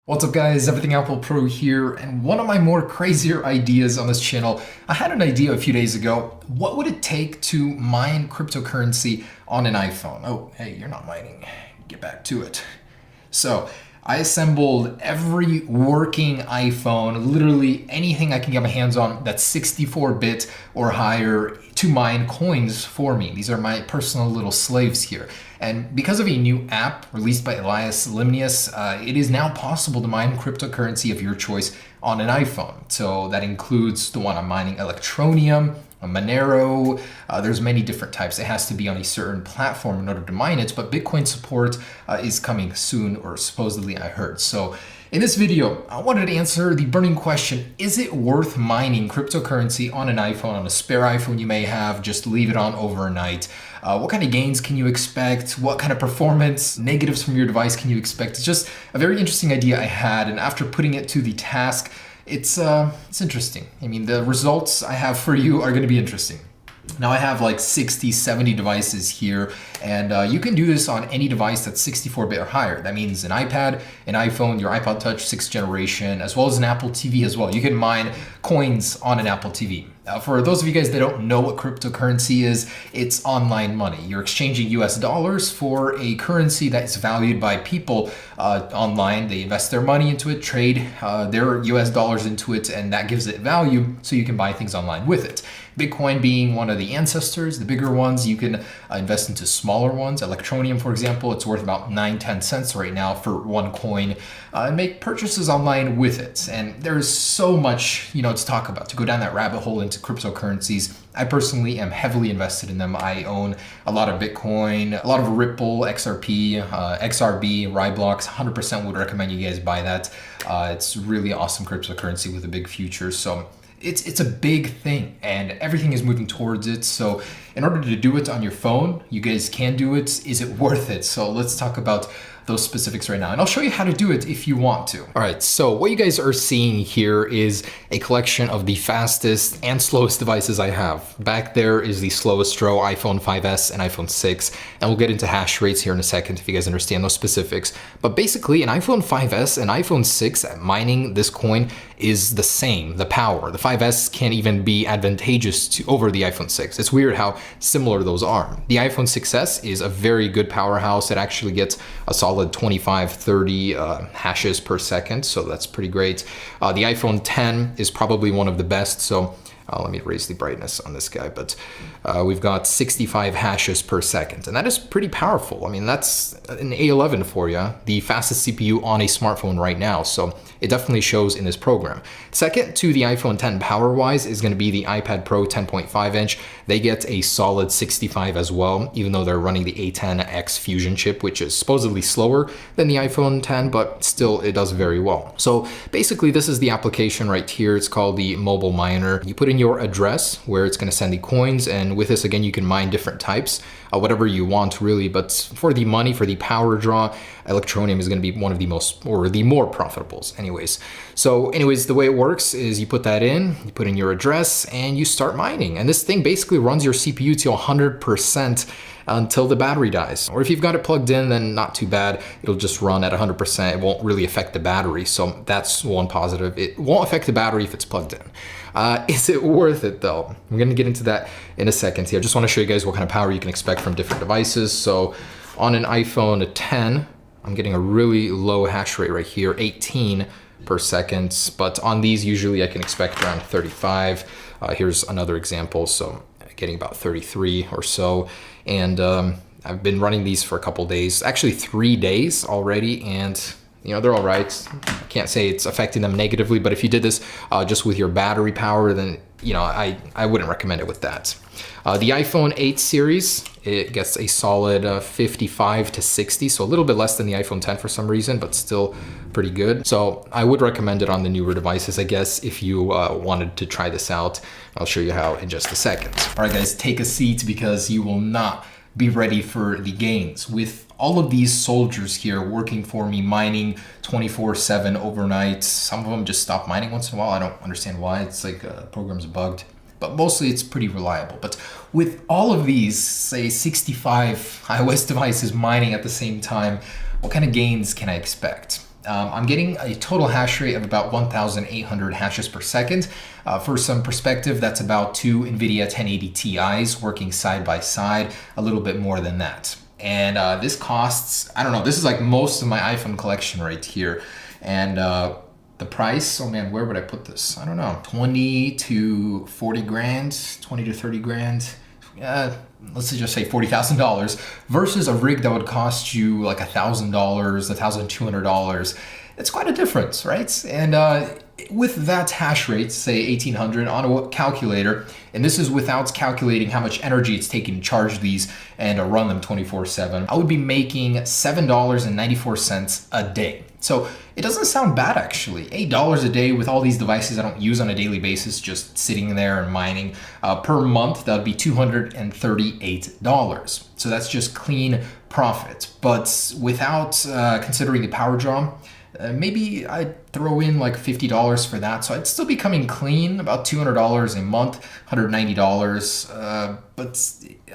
What's up guys, Everything Apple Pro here, and one of my more crazier ideas on this channel, I had an idea a few days ago. What would it take to mine cryptocurrency on an iPhone? Oh, hey, you're not mining. Get back to it. So, I assembled every working iPhone, literally anything I can get my hands on that's 64-bit or higher to mine coins for me. These are my personal little slaves here. And because of a new app released by Elias Limnius, it is now possible to mine cryptocurrency of your choice on an iPhone. So that includes the one I'm mining, Electroneum, Monero. There's many different types. It has to be on a certain platform in order to mine it, but Bitcoin support is coming soon, or supposedly I heard. So in this video, I wanted to answer the burning question: is it worth mining cryptocurrency on an iPhone, on a spare iPhone you may have, just leave it on overnight? What kind of gains can you expect? What kind of performance negatives from your device can you expect? It's just a very interesting idea I had, and after putting it to the task, it's interesting. I mean, the results I have for you are going to be interesting. Now I have like 60, 70 devices here, and you can do this on any device that's 64-bit or higher. That means an iPad, an iPhone, your iPod Touch 6th generation, as well as an Apple TV as well. You can mine coins on an Apple TV. For those of you guys that don't know what cryptocurrency is, it's online money. You're exchanging US dollars for a currency that is valued by people online. They invest their money into it, trade their US dollars into it, and that gives it value so you can buy things online with it. Bitcoin being one of the ancestors, the bigger ones, you can invest into smaller ones. Electroneum, for example, it's worth about 9-10 cents right now for one coin, and make purchases online with it. And there's so much, to talk about, to go down that rabbit hole into cryptocurrencies. I personally am heavily invested in them. I own a lot of Bitcoin, a lot of Ripple, XRP, XRB, Ryblox. 100% would recommend you guys buy that. It's really awesome cryptocurrency with a big future. So it's a big thing, and everything is moving towards it. So in order to do it on your phone, you guys can do it. Is it worth it? So let's talk about those specifics right now, and I'll show you how to do it if you want to. All right, so what you guys are seeing here is a collection of the fastest and slowest devices I have. Back there is the slowest row, iPhone 5S and iPhone 6, and we'll get into hash rates here in a second if you guys understand those specifics. But basically, an iPhone 5S and iPhone 6 at mining this coin is the same, the power. The 5S can even be advantageous over the iPhone 6. It's weird how similar those are. The iPhone 6S is a very good powerhouse. It actually gets a solid 25-30 hashes per second, so that's pretty great. The iPhone 10 is probably one of the best, so let me raise the brightness on this guy, but we've got 65 hashes per second, and that is pretty powerful. I mean, that's an A11 for you, the fastest CPU on a smartphone right now, so it definitely shows in this program. Second to the iPhone 10 power-wise is going to be the iPad Pro 10.5-inch. They get a solid 65 as well, even though they're running the A10X Fusion chip, which is supposedly slower than the iPhone 10, but still it does very well. So basically, this is the application right here. It's called the Mobile Miner. You put in your address where it's going to send the coins, and with this, again, you can mine different types, whatever you want really, but for the money, for the power draw, Electroneum is going to be one of the most, or the more profitables anyways. So anyways, the way it works is you put that in, you put in your address, and you start mining, and this thing basically runs your CPU to 100% until the battery dies. Or if you've got it plugged in, then not too bad. It'll just run at 100%. It won't really affect the battery. So that's one positive. It won't affect the battery if it's plugged in. Is it worth it though? I'm gonna get into that in a second here. I just wanna show you guys what kind of power you can expect from different devices. So on an iPhone 10, I'm getting a really low hash rate right here, 18 per second. But on these, usually I can expect around 35. Here's another example. So getting about 33 or so. And I've been running these for a couple days, actually 3 days already, and they're all right. I can't say it's affecting them negatively, but if you did this just with your battery power, then I wouldn't recommend it with that. The iPhone 8 series, it gets a solid 55 to 60, so a little bit less than the iPhone 10 for some reason, but still pretty good. So I would recommend it on the newer devices, I guess, if you wanted to try this out. I'll show you how in just a second. All right, guys, take a seat because you will not be ready for the gains. With all of these soldiers here working for me, mining 24/7 overnight, some of them just stop mining once in a while. I don't understand why. It's like program's bugged, but mostly it's pretty reliable. But with all of these, say 65 iOS devices mining at the same time, what kind of gains can I expect? I'm getting a total hash rate of about 1,800 hashes per second. For some perspective, that's about 2 NVIDIA 1080 Ti's working side by side, a little bit more than that. And this costs, I don't know, this is like most of my iPhone collection right here. And the price, oh man, where would I put this? I don't know, 20 to 40 grand, 20 to 30 grand. Let's just say $40,000 versus a rig that would cost you like $1,000, $1,200. It's quite a difference, right? And with that hash rate, say 1800 on a calculator, and this is without calculating how much energy it's taking to charge these and run them 24/7, I would be making $7.94 a day. So it doesn't sound bad actually. $8 a day with all these devices I don't use on a daily basis, just sitting there and mining. Per month, that would be $238. So that's just clean profit. But without considering the power draw, maybe I'd throw in like $50 for that. So I'd still be coming clean, about $200 a month, $190. But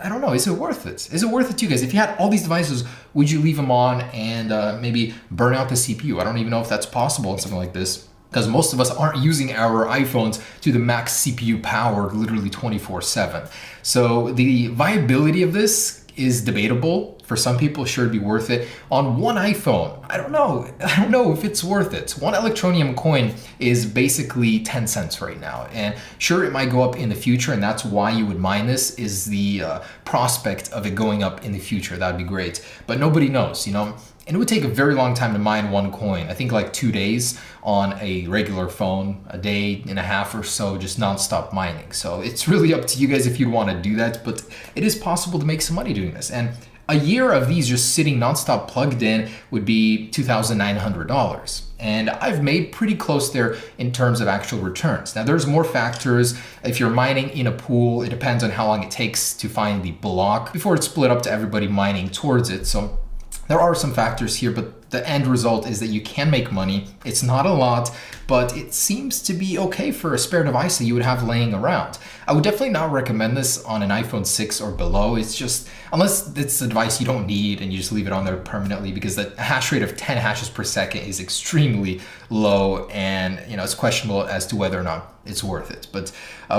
I don't know, is it worth it? Is it worth it to you guys? If you had all these devices, would you leave them on and maybe burn out the CPU? I don't even know if that's possible in something like this, because most of us aren't using our iPhones to the max CPU power literally 24/7. So the viability of this is debatable. For some people, sure, it'd be worth it. On one iPhone, I don't know if it's worth it. One Electroneum coin is basically 10 cents right now. And sure, it might go up in the future, and that's why you would mine this, is the prospect of it going up in the future. That'd be great. But nobody knows, you know? And it would take a very long time to mine one coin. I think like 2 days on a regular phone, a day and a half or so, just nonstop mining. So it's really up to you guys if you want to do that, but it is possible to make some money doing this. And a year of these just sitting nonstop plugged in would be $2,900. And I've made pretty close there in terms of actual returns. Now there's more factors. If you're mining in a pool, it depends on how long it takes to find the block before it's split up to everybody mining towards it. So there are some factors here, but the end result is that you can make money. It's not a lot, but it seems to be okay for a spare device that you would have laying around. I would definitely not recommend this on an iPhone 6 or below. It's just, unless it's a device you don't need and you just leave it on there permanently, because the hash rate of 10 hashes per second is extremely low, and you know, it's questionable as to whether or not it's worth it. But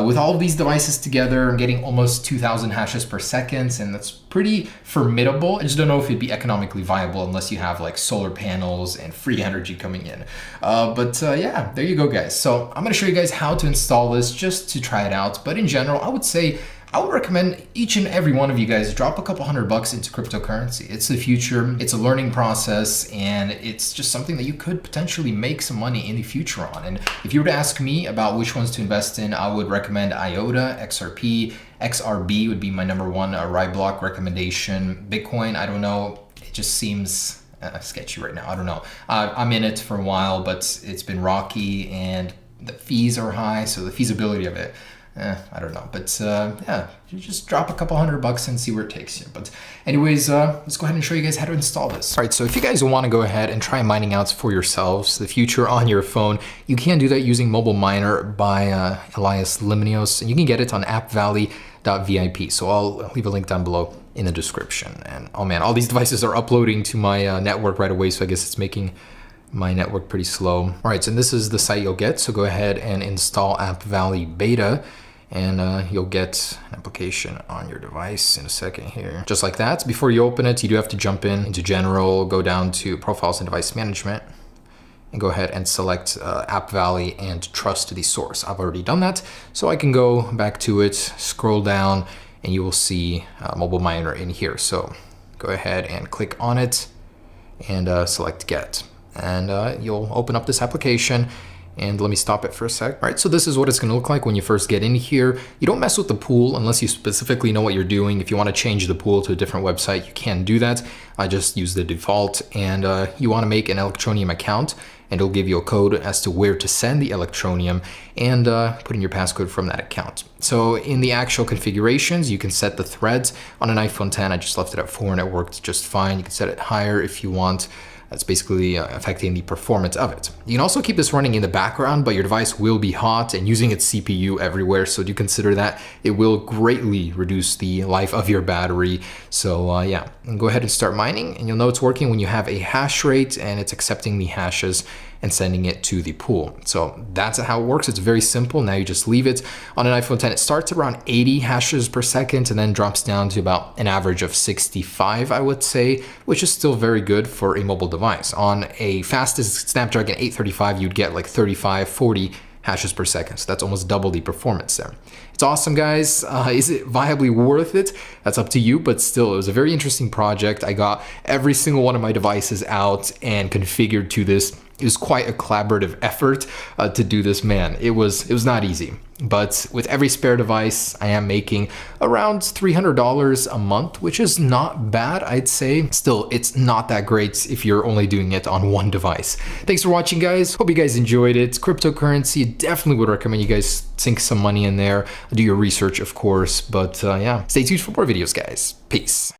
with all of these devices together, I'm getting almost 2,000 hashes per second, and that's pretty formidable. I just don't know if it'd be economically viable unless you have like solar panels and free energy coming in. Yeah, there you go, guys. So I'm gonna show you guys how to install this just to try it out. But in general, I would say I would recommend each and every one of you guys drop a couple $100 into cryptocurrency. It's the future, it's a learning process, and it's just something that you could potentially make some money in the future on. And if you were to ask me about which ones to invest in, I would recommend IOTA, XRP, XRB would be my number one Ryblock recommendation. Bitcoin, I don't know, it just seems sketchy right now. I don't know. I'm in it for a while, but it's been rocky and the fees are high, so the feasibility of it, I don't know. But yeah, you just drop a couple $100 and see where it takes you. But anyways, let's go ahead and show you guys how to install this. All right, so if you guys want to go ahead and try mining out for yourselves the future on your phone, you can do that using Mobile Miner by Elias Limnios, and you can get it on appvalley.vip. So I'll leave a link down below in the description. And oh man, all these devices are uploading to my network right away, so I guess it's making my network pretty slow. All right, so this is the site you'll get. So go ahead and install AppValley Beta, and you'll get an application on your device in a second here. Just like that. Before you open it, you do have to jump into General, go down to Profiles and Device Management, and go ahead and select AppValley and trust the source. I've already done that, so I can go back to it, scroll down, and you will see Mobile Miner in here. So go ahead and click on it and select Get. And you'll open up this application, and let me stop it for a sec. All right, so this is what it's gonna look like when you first get in here. You don't mess with the pool unless you specifically know what you're doing. If you wanna change the pool to a different website, you can do that. I just use the default, and you wanna make an Electroneum account, and it'll give you a code as to where to send the Electroneum, and put in your passcode from that account. So in the actual configurations, you can set the threads. On an iPhone 10, I just left it at 4 and it worked just fine. You can set it higher if you want. That's basically affecting the performance of it. You can also keep this running in the background, but your device will be hot and using its CPU everywhere. So do consider that. It will greatly reduce the life of your battery. So yeah, and go ahead and start mining, and you'll know it's working when you have a hash rate and it's accepting the hashes and sending it to the pool. So that's how it works. It's very simple. Now you just leave it. On an iPhone 10, it starts around 80 hashes per second and then drops down to about an average of 65, I would say, which is still very good for a mobile device. On a fastest Snapdragon 835, you'd get like 35, 40 hashes per second. So that's almost double the performance there. It's awesome, guys. Is it viably worth it? That's up to you, but still, it was a very interesting project. I got every single one of my devices out and configured to this. It was quite a collaborative effort to do this, man. It was not easy. But with every spare device, I am making around $300 a month, which is not bad, I'd say. Still, it's not that great if you're only doing it on one device. Thanks for watching, guys. Hope you guys enjoyed it. Cryptocurrency, definitely would recommend you guys sink some money in there. Do your research, of course. But yeah, stay tuned for more videos, guys. Peace.